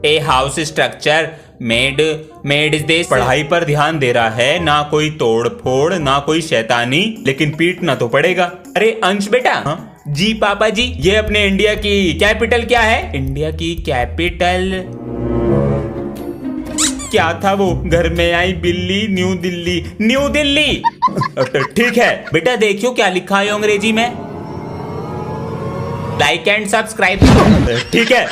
A house structure made is this. पढ़ाई पर ध्यान दे रहा है, ना कोई तोड़ फोड़ ना कोई शैतानी, लेकिन पीटना तो पड़ेगा। अरे अंश बेटा। हाँ? जी पापा जी। ये अपने इंडिया की कैपिटल क्या है? इंडिया की कैपिटल क्या था वो? घर में आई बिल्ली, न्यू दिल्ली। न्यू दिल्ली। ठीक है बेटा, देखियो क्या लिखा है अंग्रेजी में। Like and subscribe. ठीक है।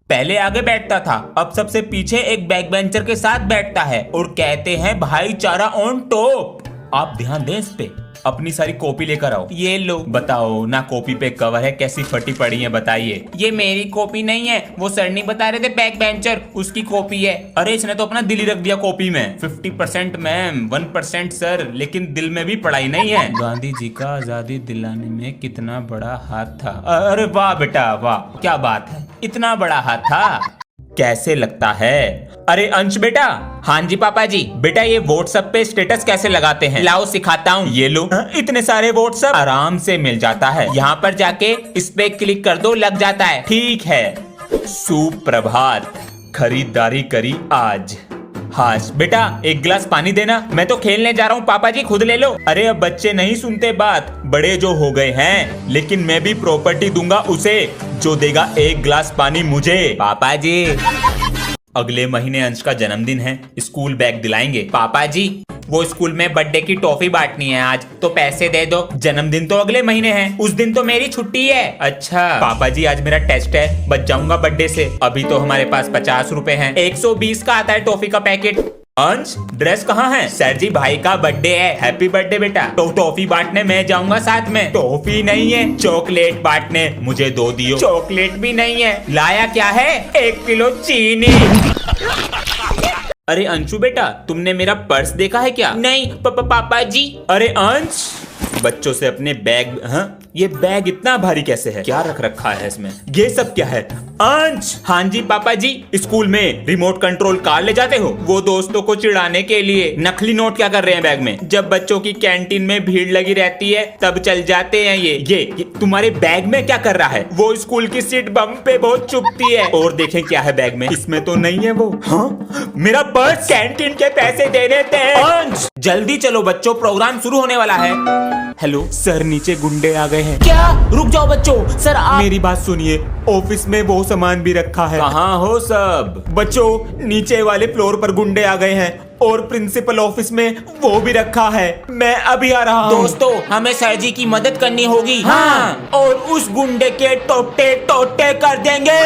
पहले आगे बैठता था, अब सबसे पीछे एक बैक बेंचर के साथ बैठता है और कहते हैं भाईचारा ऑन टॉप। आप ध्यान दें इस पे। अपनी सारी कॉपी लेकर आओ। ये लो। बताओ ना, कॉपी पे कवर है, कैसी फटी पड़ी है बताइए। ये मेरी कॉपी नहीं है, वो सर नहीं बता रहे थे बैक बेंचर, उसकी कॉपी है। अरे इसने तो अपना दिल ही रख दिया कॉपी में। 50% मैम, 1% सर, लेकिन दिल में भी पढ़ाई नहीं है। गांधी जी का आजादी दिलाने में कितना बड़ा हाथ था। अरे वाह बेटा वाह, क्या बात है, इतना बड़ा हाथ था। कैसे लगता है? अरे अंश बेटा। हाँ जी पापा जी। बेटा ये व्हाट्सएप पे स्टेटस कैसे लगाते हैं? लाओ सिखाता हूँ। ये लो। इतने सारे व्हाट्सएप आराम से मिल जाता है। यहाँ पर जाके इस पे क्लिक कर दो, लग जाता है। ठीक है। सुप्रभात, खरीदारी करी आज। हाँ बेटा, एक गिलास पानी देना। मैं तो खेलने जा रहा हूँ पापा जी, खुद ले लो। अरे अब बच्चे नहीं सुनते बात, बड़े जो हो गए हैं। लेकिन मैं भी प्रॉपर्टी दूंगा उसे जो देगा एक गिलास पानी मुझे। पापा जी अगले महीने अंश का जन्मदिन है, स्कूल बैग दिलाएंगे। पापा जी वो स्कूल में बर्थडे की टॉफी बांटनी है आज, तो पैसे दे दो। जन्मदिन तो अगले महीने है, उस दिन तो मेरी छुट्टी है। अच्छा पापा जी आज मेरा टेस्ट है, बच जाऊंगा बर्थडे से। अभी तो हमारे पास 50 रुपए हैं। 120 का आता है टॉफी का पैकेट। अंश ड्रेस कहाँ है? सर जी भाई का बर्थडे है, हैप्पी बर्थडे बेटा। तो टॉफी बांटने मैं जाऊंगा साथ में। टॉफी नहीं है, चॉकलेट बांटने। मुझे दो दियो। चॉकलेट भी नहीं है। लाया क्या है? 1 किलो चीनी। अरे अंशु बेटा, तुमने मेरा पर्स देखा है क्या? नहीं पापा जी। अरे अंश, बच्चों से अपने बैग। हाँ ये बैग इतना भारी कैसे है? क्या रख रखा है इसमें? ये सब क्या है? अंश। हाँ जी पापा जी। स्कूल में रिमोट कंट्रोल कार ले जाते हो? वो दोस्तों को चिढ़ाने के लिए। नकली नोट क्या कर रहे हैं बैग में? जब बच्चों की कैंटीन में भीड़ लगी रहती है तब चल जाते हैं ये तुम्हारे बैग में क्या कर रहा है? वो स्कूल की सीट बम पे बहुत चुभती है। और देखें क्या है बैग में। इसमें तो नहीं है वो। हाँ मेरा पर्स। कैंटीन के पैसे देने थे। अंश जल्दी चलो बच्चों, प्रोग्राम शुरू होने वाला है। हेलो सर, नीचे गुंडे आ गए हैं। क्या? रुक जाओ बच्चों। सर आप मेरी बात सुनिए, ऑफिस में वो सामान भी रखा है। कहाँ हो सब? बच्चों नीचे वाले फ्लोर पर गुंडे आ गए हैं और प्रिंसिपल ऑफिस में वो भी रखा है। मैं अभी आ रहा हूँ। दोस्तों हमें सर जी की मदद करनी होगी। हाँ और उस गुंडे के टोटे टोटे कर देंगे।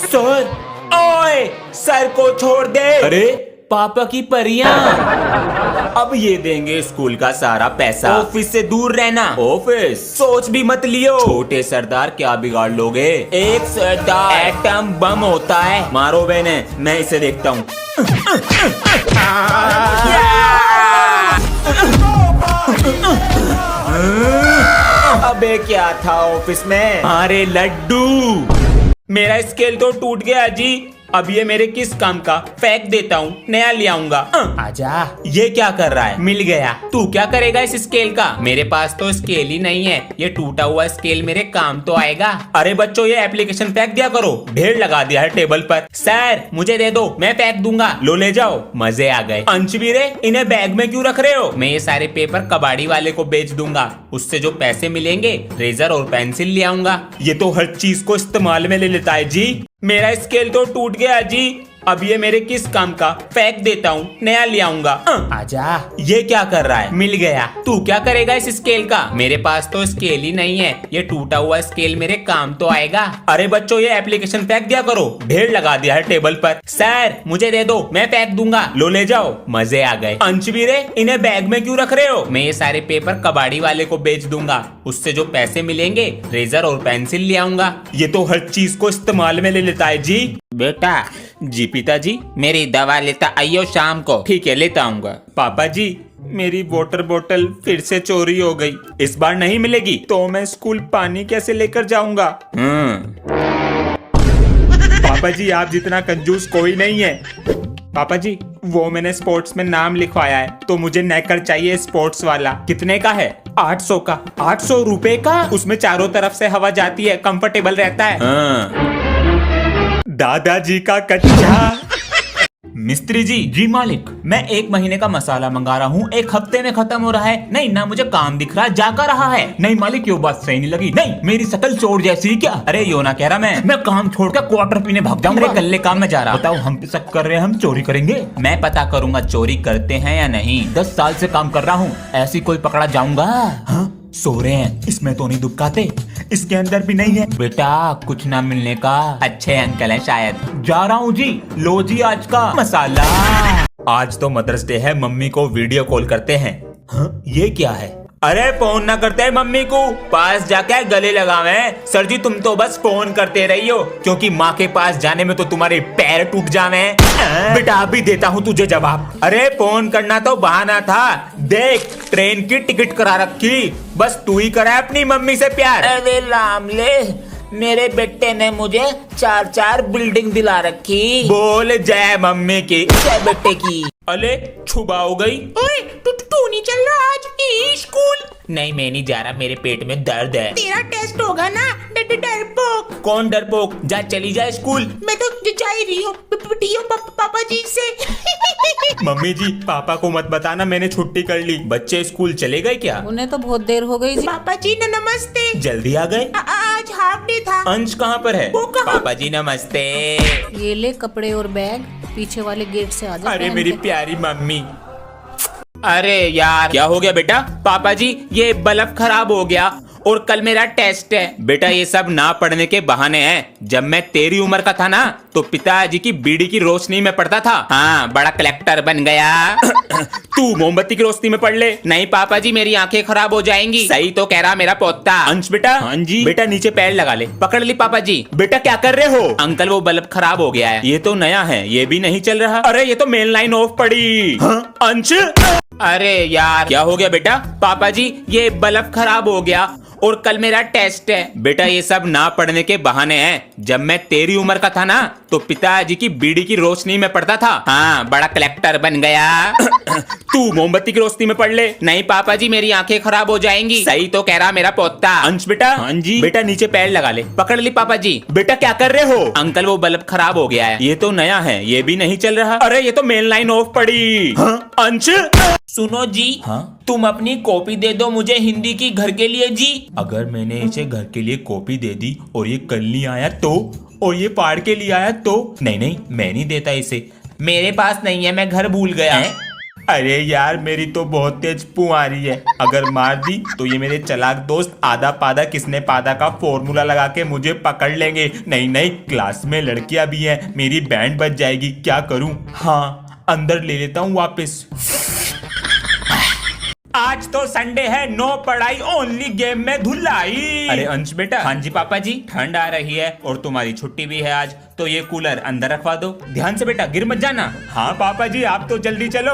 सर ओए, सर को छोड़ दे। अरे पापा की परियां। अब ये देंगे स्कूल का सारा पैसा। ऑफिस से दूर रहना। ऑफिस सोच भी मत लियो। छोटे सरदार क्या बिगाड़ लोगे? एक सरदार एटम बम होता है। मारो बहने, मैं इसे देखता हूँ। अबे क्या था ऑफिस में? अरे लड्डू, मेरा स्केल तो टूट गया जी। अब ये मेरे किस काम का? फेंक देता हूँ, नया ले आऊंगा। आजा। ये क्या कर रहा है? मिल गया। तू क्या करेगा इस स्केल का? मेरे पास तो स्केल ही नहीं है, ये टूटा हुआ स्केल मेरे काम तो आएगा। अरे बच्चों ये एप्लीकेशन फेंक दिया करो, ढेर लगा दिया है टेबल पर। सर मुझे दे दो, मैं फेंक दूंगा। लो ले जाओ। मजे आ गए। अंशवीरे इन्हें बैग में क्यों रख रहे हो? मैं ये सारे पेपर कबाड़ी वाले को बेच दूंगा, उससे जो पैसे मिलेंगे रेजर और पेंसिल ले आऊंगा। ये तो हर चीज को इस्तेमाल में ले लेता है जी। मेरा स्केल तो टूट गया जी, अब ये मेरे किस काम का? फेंक देता हूँ, नया ले आऊंगा। आजा। ये क्या कर रहा है? मिल गया। तू क्या करेगा इस स्केल का? मेरे पास तो स्केल ही नहीं है, ये टूटा हुआ स्केल मेरे काम तो आएगा। अरे बच्चों ये एप्लीकेशन फेंक दिया करो, ढेर लगा दिया है टेबल पर। सर मुझे दे दो, मैं फेंक दूंगा। लो ले जाओ। मजे आ गए। अंशवीरे इन्हें बैग में क्यों रख रहे हो? मैं ये सारे पेपर कबाड़ी वाले को बेच दूंगा, उससे जो पैसे मिलेंगे रेजर और पेंसिल ले आऊंगा। ये तो हर चीज को इस्तेमाल में ले लेता है जी। बेटा। जी पिताजी। मेरी दवा लेता आइयो शाम को। ठीक है लेता आऊंगा। पापा जी मेरी वाटर बोतल फिर से चोरी हो गई, इस बार नहीं मिलेगी तो मैं स्कूल पानी कैसे लेकर जाऊंगा? पापा जी आप जितना कंजूस कोई नहीं है। पापा जी वो मैंने स्पोर्ट्स में नाम लिखवाया है, तो मुझे नेकर चाहिए स्पोर्ट्स वाला। कितने का है? 800 का। 800 रुपए का? उसमें चारों तरफ से हवा जाती है, कंफर्टेबल रहता है। दादाजी का कच्चा। मिस्त्री जी। जी मालिक। मैं 1 महीने का मसाला मंगा रहा हूँ, 1 हफ्ते में खत्म हो रहा है। नहीं ना मुझे काम दिख रहा है, जाकर रहा है। नहीं मालिक, ये बात सही नहीं लगी। नहीं, मेरी शक्ल चोर जैसी है क्या? अरे यो ना कह रहा मैं काम छोड़ कर क्वार्टर पीने भाग जाऊंगा। कल काम में जा रहा। बताओ हम पे शक कर रहे हैं, हम चोरी करेंगे? मैं पता करूंगा चोरी करते हैं या नहीं। 10 साल से काम कर रहा हूँ, ऐसी कोई पकड़ा जाऊंगा? हाँ? सो रहे हैं, इसमें तो नहीं दुबकाते, इसके अंदर भी नहीं है। बेटा कुछ ना मिलने का, अच्छे अंकल हैं शायद। जा रहा हूँ जी। लो जी आज का मसाला। आज तो मदर्स डे है, मम्मी को वीडियो कॉल करते हैं। हाँ? ये क्या है? अरे फोन ना करते हैं मम्मी को, पास जाके गले लगावे। सर जी तुम तो बस फोन करते रही हो, क्योंकि माँ के पास जाने में तो तुम्हारे पैर टूट जावे। बेटा अभी देता हूँ तुझे जवाब। अरे फोन करना तो बहाना था, देख ट्रेन की टिकट करा रखी, बस तू ही करा अपनी मम्मी से प्यार। अरे लामले, मेरे बेटे ने मुझे 4 बिल्डिंग दिला रखी। बोल जय मम्मी की, जय बेटे की। अले छुबा हो गई। ओए तू नहीं चल रहा आज स्कूल? नहीं मैं नहीं जा रहा, मेरे पेट में दर्द है। तेरा टेस्ट होगा ना, डरपोक। कौन डरपोक? जा चली जा स्कूल। मैं तो जा ही रही हूँ पापा जी से। मम्मी जी पापा को मत बताना मैंने छुट्टी कर ली। बच्चे स्कूल चले गए क्या? उन्हें तो बहुत देर हो गई जी। पापा जी नमस्ते। जल्दी आ गए? आज हाफ डे था। अंश कहाँ पर है? वो कहाँ? पापा जी नमस्ते। ये ले कपड़े और बैग, पीछे वाले गेट से आ जा। अरे मेरी प्यारी मम्मी। अरे यार क्या हो गया बेटा? पापा जी ये बल्ब खराब हो गया और कल मेरा टेस्ट है। बेटा ये सब ना पढ़ने के बहाने हैं। जब मैं तेरी उम्र का था ना तो पिताजी की बीड़ी की रोशनी में पढ़ता था। हाँ बड़ा कलेक्टर बन गया। तू मोमबत्ती की रोशनी में पढ़ ले। नहीं पापा जी मेरी आंखें खराब हो जाएंगी। सही तो कह रहा मेरा पोता। अंश बेटा। हाँ जी बेटा नीचे पैर लगा ले। पकड़ ली पापा जी। बेटा क्या कर रहे हो? अंकल वो बल्ब खराब हो गया है। ये तो नया है, ये भी नहीं चल रहा। अरे ये तो मेन लाइन ऑफ पड़ी। हाँ? अंश अरे यार क्या हो गया बेटा? पापा जी ये बल्ब खराब हो गया और कल मेरा टेस्ट है। बेटा ये सब ना पढ़ने के बहाने हैं। जब मैं तेरी उम्र का था ना तो पिताजी की बीड़ी की रोशनी में पढ़ता था। हाँ बड़ा कलेक्टर बन गया। तू मोमबत्ती की रोशनी में पढ़ ले। नहीं पापा जी मेरी आंखें खराब हो जाएंगी। सही तो कह रहा मेरा पोता। अंश बेटा। हाँ जी बेटा नीचे पैर लगा ले। पकड़ ली पापा जी। बेटा क्या कर रहे हो? अंकल वो बल्ब खराब हो गया है। ये तो नया है, ये भी नहीं चल रहा। अरे ये तो मेन लाइन ऑफ पड़ी। हाँ? अंश सुनो जी। हाँ? तुम अपनी कॉपी दे दो मुझे हिंदी की घर के लिए जी। अगर मैंने इसे घर के लिए कॉपी दे दी और ये कल नहीं आया तो, और ये पाड़ के लिए आया तो? नहीं मैं नहीं देता इसे। मेरे पास नहीं है, मैं घर भूल गया। अरे यार मेरी तो बहुत तेज पू आ रही है, अगर मार दी तो ये मेरे चालाक दोस्त आधा पादा किसने पादा का फॉर्मूला लगा के मुझे पकड़ लेंगे। नहीं क्लास में लड़कियां भी हैं, मेरी बैंड बज जाएगी। क्या करूं? हाँ अंदर ले लेता हूँ वापस। आज तो संडे है, नो पढ़ाई ओनली गेम में धुलाई। अरे अंश बेटा। हाँ जी पापा जी। ठंड आ रही है और तुम्हारी छुट्टी भी है आज, तो ये कूलर अंदर रखवा दो। ध्यान से बेटा गिर मत जाना। हाँ पापा जी आप तो जल्दी चलो।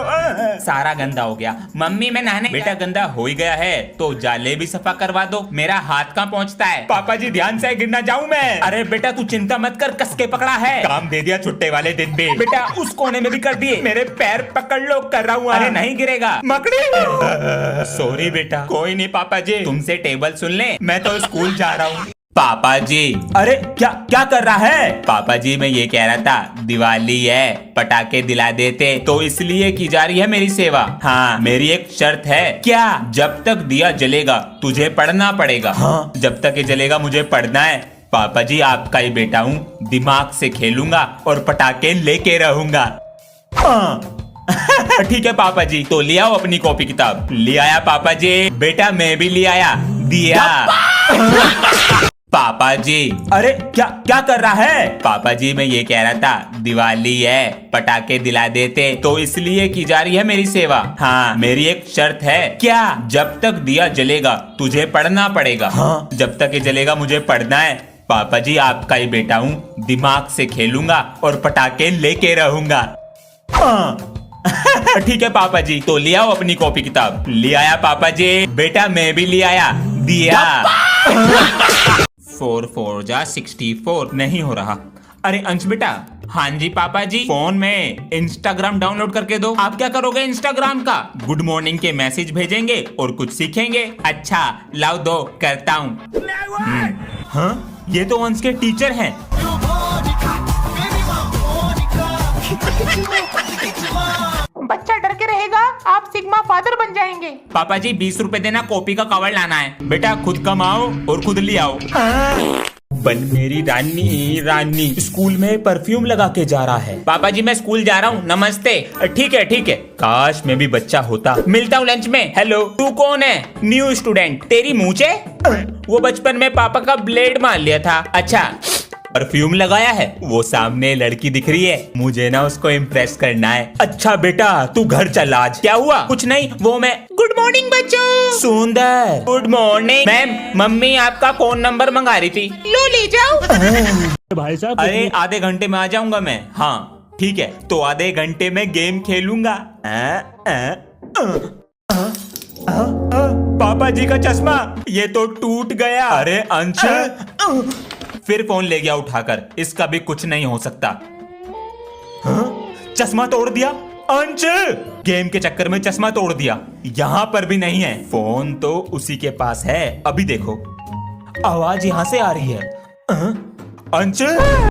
सारा गंदा हो गया। मम्मी मैं नहाने। बेटा गंदा हो ही गया है तो जाले भी सफा करवा दो। मेरा हाथ कहाँ पहुँचता है? पापा जी ध्यान से, गिर ना जाऊँ मैं। अरे बेटा तू चिंता मत कर, कस के पकड़ा है। काम दे दिया छुट्टे वाले दिन भी। बेटा उस कोने में भी कर दिए। मेरे पैर पकड़ लो, कर रहा हूँ। अरे नहीं गिरेगा। मकड़ी। सॉरी बेटा। कोई नहीं पापा जी, तुमसे टेबल सुन ले, मैं तो स्कूल जा रहा हूँ। पापा जी। अरे क्या कर रहा है? पापा जी मैं ये कह रहा था दिवाली है, पटाखे दिला देते, तो इसलिए की जा रही है मेरी सेवा। हाँ मेरी एक शर्त है। क्या? जब तक दिया जलेगा तुझे पढ़ना पड़ेगा। हाँ जब तक ये जलेगा मुझे पढ़ना है। पापा जी आपका ही बेटा हूँ, दिमाग से खेलूंगा और पटाखे लेके रहूंगा। हाँ ठीक है पापा जी, तो ले आओ अपनी कॉपी किताब। ले आया पापा जी। बेटा मैं भी ले आया। दिया। पापा जी। अरे क्या कर रहा है? पापा जी मैं ये कह रहा था दिवाली है, पटाखे दिला देते, तो इसलिए की जा रही है मेरी सेवा। हाँ मेरी एक शर्त है। क्या? जब तक दिया जलेगा तुझे पढ़ना पड़ेगा। हाँ जब तक ये जलेगा मुझे पढ़ना है। पापा जी आपका ही बेटा हूँ, दिमाग से खेलूंगा और पटाखे लेके रहूंगा। हाँ ठीक है पापा जी, तो ले आओ अपनी कॉपी किताब। ले आया पापा जी। बेटा मैं भी ले आया। दिया। 4 4 जा 64 नहीं हो रहा। अरे अंश बेटा। हाँ जी पापा जी। फोन में इंस्टाग्राम डाउनलोड करके दो। आप क्या करोगे इंस्टाग्राम का? गुड मॉर्निंग के मैसेज भेजेंगे और कुछ सीखेंगे। अच्छा लाओ दो, करता हूँ। हाँ ये तो अंश के टीचर हैं। जाएंगे। पापा जी 20 रुपए देना, कॉपी का कवर लाना है। बेटा खुद कमाओ और खुद ले आओ। बन मेरी रानी रानी स्कूल में परफ्यूम लगा के जा रहा है। पापा जी मैं स्कूल जा रहा हूँ, नमस्ते। ठीक है ठीक है। काश मैं भी बच्चा होता। मिलता हूँ लंच में। हेलो, तू कौन है? New student. तेरी मूंछे? वो बचपन में पापा का ब्लेड मार लिया था। अच्छा, परफ्यूम लगाया है? वो सामने लड़की दिख रही है, मुझे ना उसको इम्प्रेस करना है। अच्छा बेटा तू घर चल आज। क्या हुआ? कुछ नहीं, वो मैं। गुड मॉर्निंग बच्चों। सुंदर गुड मॉर्निंग। मैम मम्मी आपका फोन नंबर मंगा रही थी। लो ले जाओ। भाई साहब अरे आधे घंटे में आ जाऊंगा मैं। हाँ ठीक है, तो आधे घंटे में गेम खेलूंगा। पापा जी का चश्मा ये तो टूट गया। अरे अंश फिर फोन ले गया उठाकर। इसका भी कुछ नहीं हो सकता। हाँ? चश्मा तोड़ दिया अंश। गेम के चक्कर में चश्मा तोड़ दिया। यहाँ पर भी नहीं है। फोन तो उसी के पास है। अभी देखो, आवाज यहाँ से आ रही है। अंश